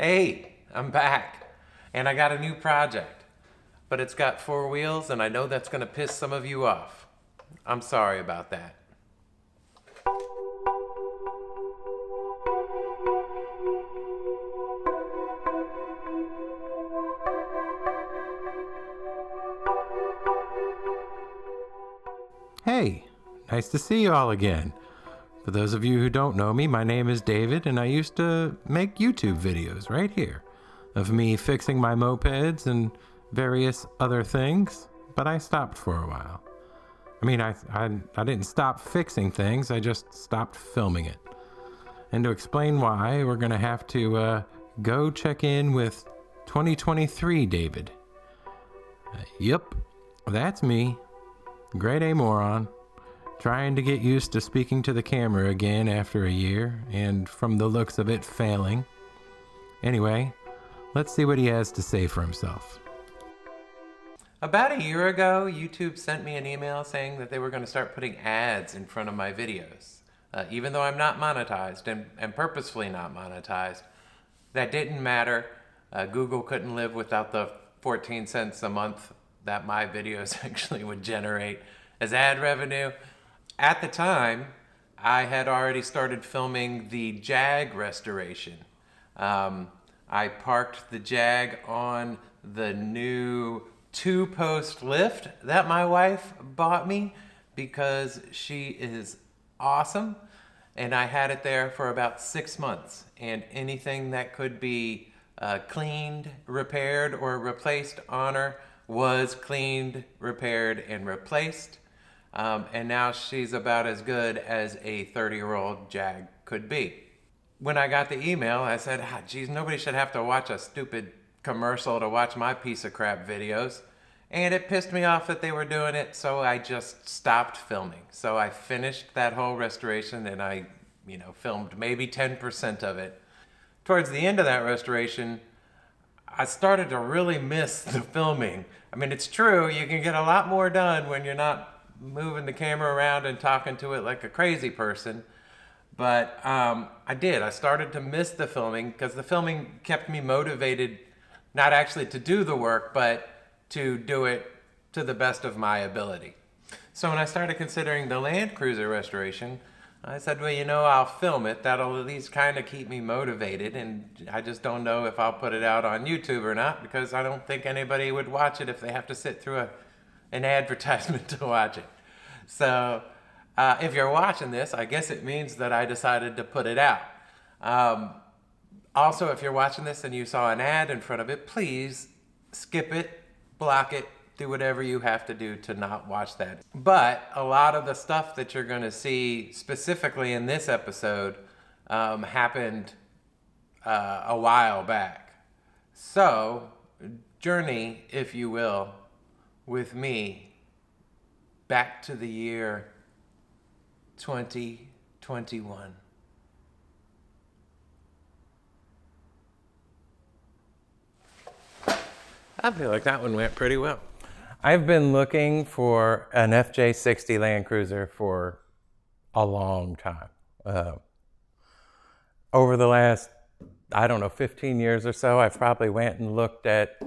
Hey, I'm back, and I got a new project, but it's got 4 wheels, and I know that's gonna piss some of you off. I'm sorry about that. Hey, nice to see you all again. For those of you who don't know me, my name is David, and I used to make YouTube videos right here of me fixing my mopeds and various other things, but I stopped for a while. I mean, I didn't stop fixing things, I just stopped filming it. And to explain why, we're gonna have to go check in with 2023 David. Yep, that's me, grade A moron. Trying to get used to speaking to the camera again after a year, and from the looks of it, failing. Anyway, let's see what he has to say for himself. About a year ago, YouTube sent me an email saying that they were going to start putting ads in front of my videos. Even though I'm not monetized, and purposefully not monetized, that didn't matter. Google couldn't live without the 14 cents a month that my videos actually would generate as ad revenue. At the time, I had already started filming the Jag restoration. I parked the Jag on the new 2-post lift that my wife bought me because she is awesome. And I had it there for about 6 months. And anything that could be cleaned, repaired, or replaced on her was cleaned, repaired, and replaced. And now she's about as good as a 30-year-old Jag could be. When I got the email, I said, geez, nobody should have to watch a stupid commercial to watch my piece of crap videos. And it pissed me off that they were doing it, so I just stopped filming. So I finished that whole restoration, and I, filmed maybe 10% of it. Towards the end of that restoration, I started to really miss the filming. I mean, it's true, you can get a lot more done when you're not moving the camera around and talking to it like a crazy person. But I did. I started to miss the filming because the filming kept me motivated, not actually to do the work, but to do it to the best of my ability. So when I started considering the Landcruiser restoration, I said, well, I'll film it. That'll at least kind of keep me motivated. And I just don't know if I'll put it out on YouTube or not, because I don't think anybody would watch it if they have to sit through an advertisement to watch it. So if you're watching this, I guess it means that I decided to put it out. Also, if you're watching this and you saw an ad in front of it, please skip it, block it, do whatever you have to do to not watch that. But a lot of the stuff that you're going to see specifically in this episode happened a while back. So journey, if you will, with me back to the year 2021. I feel like that one went pretty well. I've been looking for an FJ60 Landcruiser for a long time. Over the last, 15 years or so, I've probably went and looked at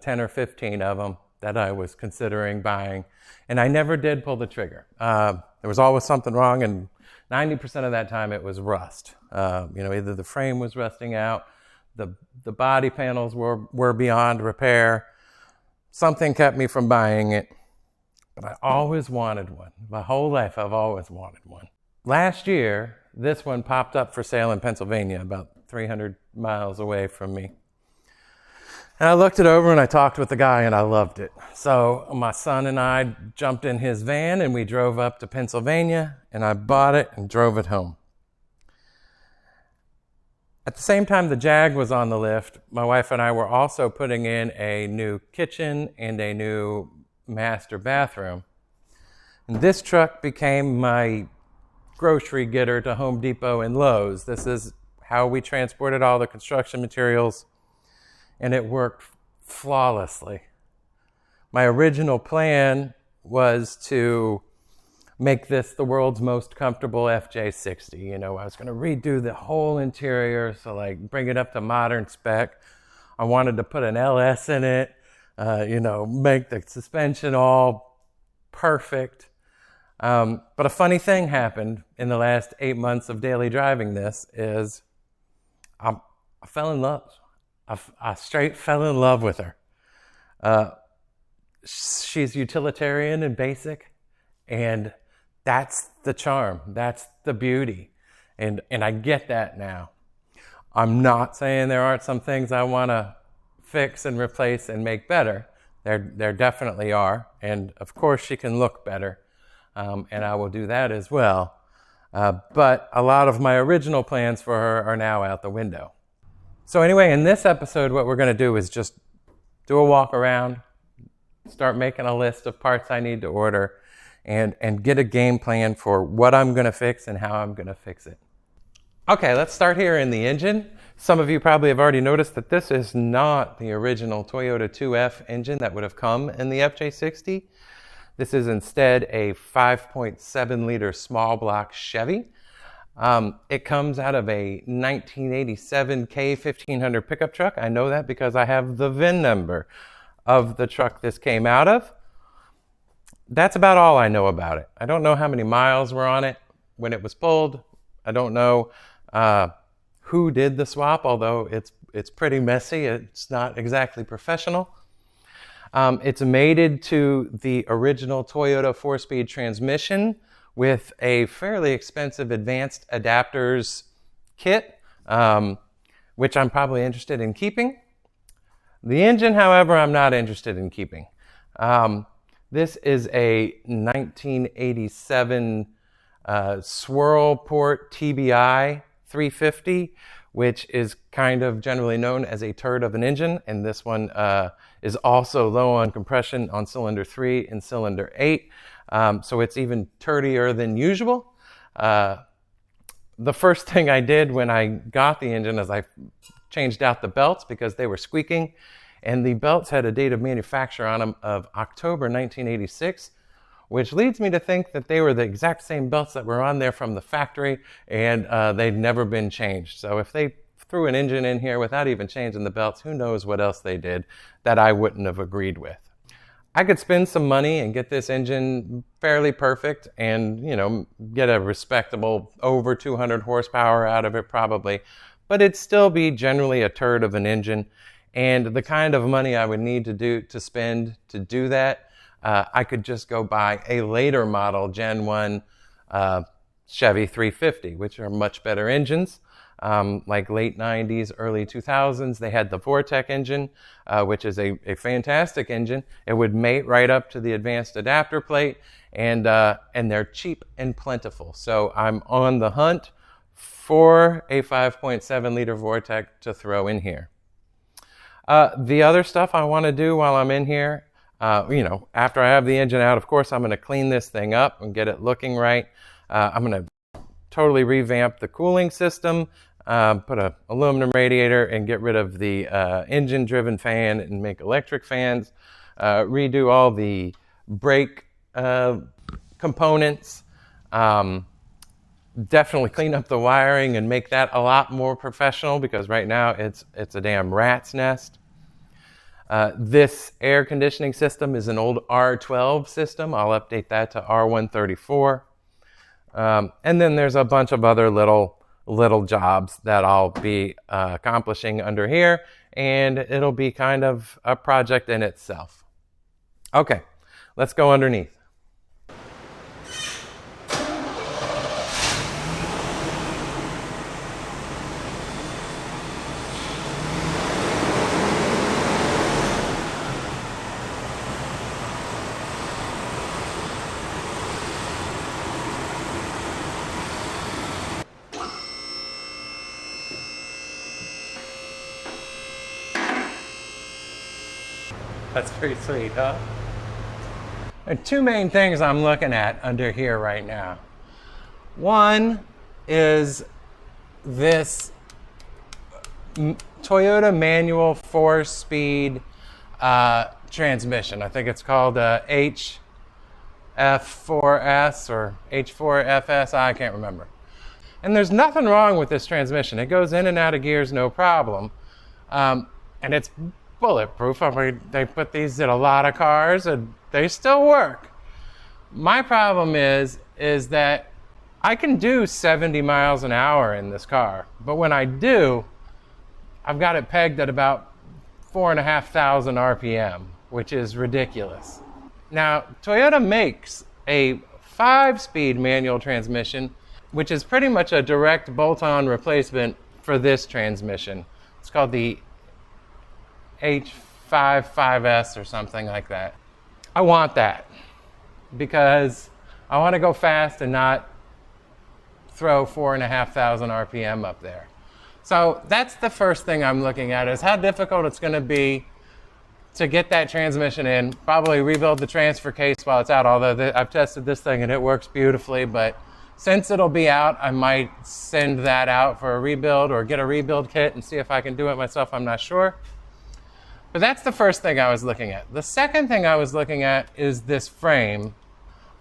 10 or 15 of them that I was considering buying, and I never did pull the trigger. There was always something wrong, and 90% of that time it was rust. Either the frame was rusting out, the body panels were beyond repair. Something kept me from buying it, but I always wanted one. My whole life I've always wanted one. Last year, this one popped up for sale in Pennsylvania, about 300 miles away from me. And I looked it over and I talked with the guy and I loved it. So my son and I jumped in his van and we drove up to Pennsylvania, and I bought it and drove it home. At the same time the Jag was on the lift, my wife and I were also putting in a new kitchen and a new master bathroom. And this truck became my grocery getter to Home Depot and Lowe's. This is how we transported all the construction materials, and it worked flawlessly. My original plan was to make this the world's most comfortable FJ60. You know, I was going to redo the whole interior, so like bring it up to modern spec. I wanted to put an LS in it, you know, make the suspension all perfect. But a funny thing happened in the last 8 months of daily driving this is I fell in love. I straight fell in love with her. She's utilitarian and basic, and that's the charm. That's the beauty. And I get that now. I'm not saying there aren't some things I want to fix and replace and make better. There definitely are. And of course she can look better. And I will do that as well. But a lot of my original plans for her are now out the window. So anyway, in this episode, what we're going to do is just do a walk around, start making a list of parts I need to order, and get a game plan for what I'm going to fix and how I'm going to fix it. Okay, let's start here in the engine. Some of you probably have already noticed that this is not the original Toyota 2F engine that would have come in the FJ60. This is instead a 5.7 liter small block Chevy. It comes out of a 1987 K1500 pickup truck. I know that because I have the VIN number of the truck this came out of. That's about all I know about it. I don't know how many miles were on it when it was pulled. I don't know who did the swap, although it's pretty messy. It's not exactly professional. It's mated to the original Toyota 4-speed transmission with a fairly expensive advanced adapters kit, which I'm probably interested in keeping. The engine, however, I'm not interested in keeping. This is a 1987 Swirlport TBI 350, which is kind of generally known as a turd of an engine, and this one is also low on compression on cylinder 3 and cylinder 8, so it's even turdier than usual. The first thing I did when I got the engine is I changed out the belts because they were squeaking, and the belts had a date of manufacture on them of October 1986, which leads me to think that they were the exact same belts that were on there from the factory, and they'd never been changed. So if they threw an engine in here without even changing the belts, who knows what else they did that I wouldn't have agreed with. I could spend some money and get this engine fairly perfect and, you know, get a respectable over 200 horsepower out of it probably, but it'd still be generally a turd of an engine. And the kind of money I would need to spend to do that, I could just go buy a later model Gen 1 Chevy 350, which are much better engines. Like late 90s, early 2000s, they had the Vortec engine, which is a fantastic engine. It would mate right up to the advanced adapter plate, and they're cheap and plentiful. So I'm on the hunt for a 5.7 liter Vortec to throw in here. The other stuff I want to do while I'm in here, you know, after I have the engine out, of course, I'm going to clean this thing up and get it looking right. I'm going to totally revamp the cooling system, put an aluminum radiator and get rid of the engine-driven fan and make electric fans, redo all the brake components, definitely clean up the wiring and make that a lot more professional because right now it's a damn rat's nest. This air conditioning system is an old R12 system. I'll update that to R134. And then there's a bunch of other little jobs that I'll be accomplishing under here, and it'll be kind of a project in itself. Okay, let's go underneath. That's pretty sweet, huh? There are two main things I'm looking at under here right now. One is this Toyota manual 4-speed transmission. I think it's called F4S or H4FS, I can't remember. And there's nothing wrong with this transmission. It goes in and out of gears no problem. And it's bulletproof. I mean, they put these in a lot of cars and they still work. My problem is that I can do 70 miles an hour in this car, but when I do, I've got it pegged at about 4,500 RPM, which is ridiculous. Now, Toyota makes a 5-speed manual transmission, which is pretty much a direct bolt-on replacement for this transmission. It's called the H55S or something like that. I want that because I want to go fast and not throw 4,500 RPM up there. So that's the first thing I'm looking at, is how difficult it's going to be to get that transmission in. Probably rebuild the transfer case while it's out, although I've tested this thing and it works beautifully. But since it'll be out, I might send that out for a rebuild or get a rebuild kit and see if I can do it myself. I'm not sure. But that's the first thing I was looking at. The second thing I was looking at is this frame,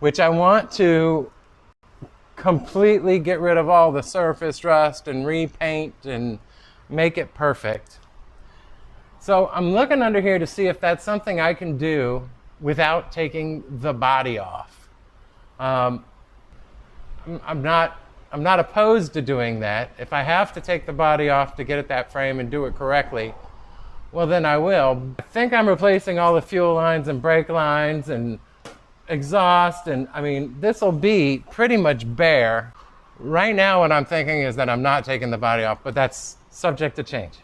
which I want to completely get rid of all the surface rust and repaint and make it perfect. So I'm looking under here to see if that's something I can do without taking the body off. I'm not opposed to doing that. If I have to take the body off to get at that frame and do it correctly, well, then I will. I think I'm replacing all the fuel lines and brake lines and exhaust, and I mean, this will be pretty much bare. Right now, what I'm thinking is that I'm not taking the body off, but that's subject to change.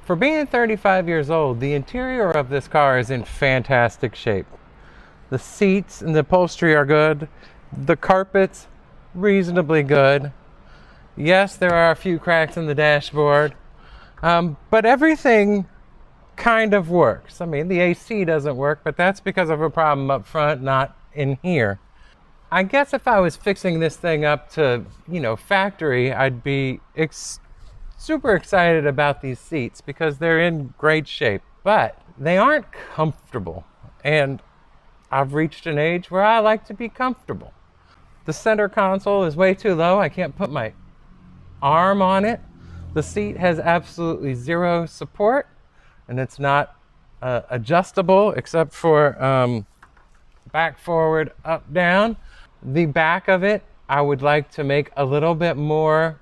For being 35 years old, the interior of this car is in fantastic shape. The seats and the upholstery are good. The carpet's reasonably good. Yes, there are a few cracks in the dashboard, but everything kind of works. I mean, the AC doesn't work, but that's because of a problem up front, not in here. I guess if I was fixing this thing up to, factory, I'd be super excited about these seats because they're in great shape, but they aren't comfortable. And I've reached an age where I like to be comfortable. The center console is way too low. I can't put my arm on it. The seat has absolutely zero support, and it's not adjustable except for back, forward, up, down. The back of it, I would like to make a little bit more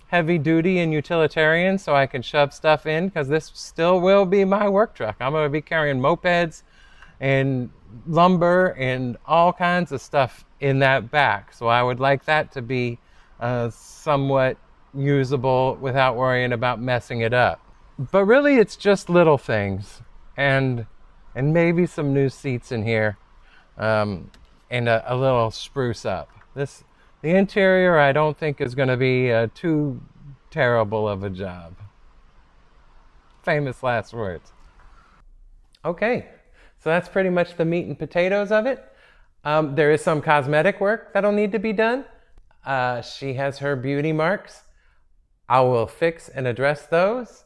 heavy duty and utilitarian so I can shove stuff in, because this still will be my work truck. I'm going to be carrying mopeds and lumber and all kinds of stuff in that back. So I would like that to be somewhat usable without worrying about messing it up. But really, it's just little things, and maybe some new seats in here, and a little spruce up. The interior, I don't think is going to be too terrible of a job. Famous last words. Okay, so that's pretty much the meat and potatoes of it. There is some cosmetic work that'll need to be done. She has her beauty marks. I will fix and address those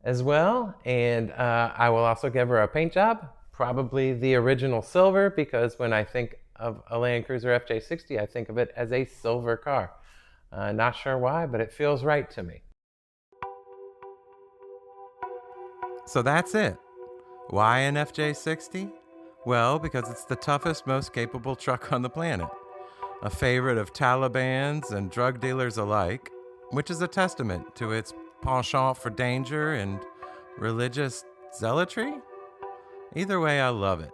as well, and I will also give her a paint job, probably the original silver, because when I think of a Landcruiser FJ60, I think of it as a silver car. Not sure why, but it feels right to me. So that's it. Why an FJ60? Well, because it's the toughest, most capable truck on the planet. A favorite of Talibans and drug dealers alike, which is a testament to its penchant for danger and religious zealotry. Either way, I love it.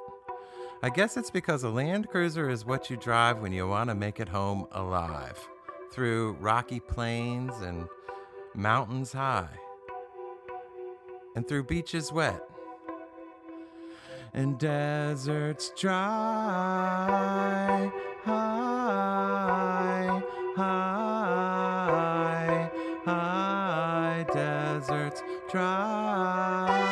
I guess it's because a Landcruiser is what you drive when you want to make it home alive, through rocky plains and mountains high, and through beaches wet, and deserts dry, high, high, high, deserts dry.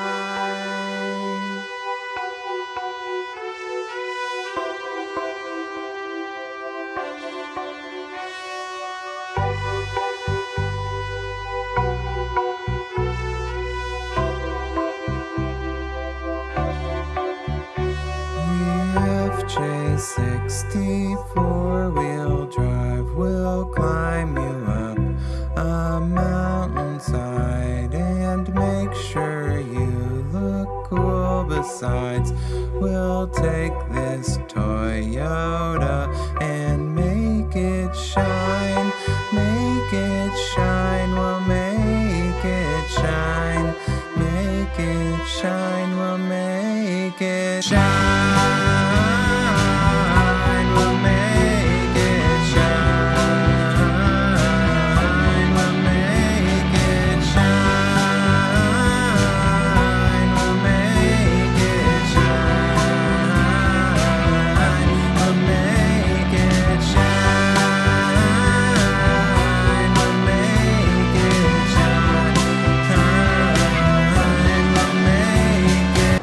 The sides. We'll take this Toyota and make it shine. Make it shine, we'll make it shine. Make it shine, we'll make it shine. We'll make it shine. We'll make it shine. We'll make it shine. We'll make it shine. We'll make it shine. We'll make it.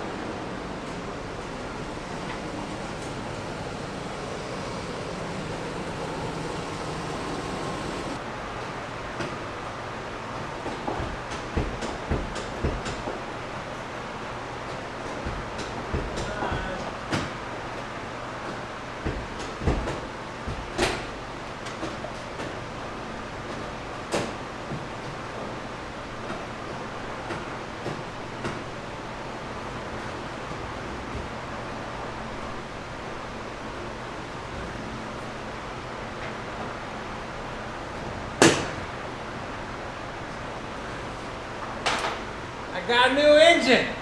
I got a new engine.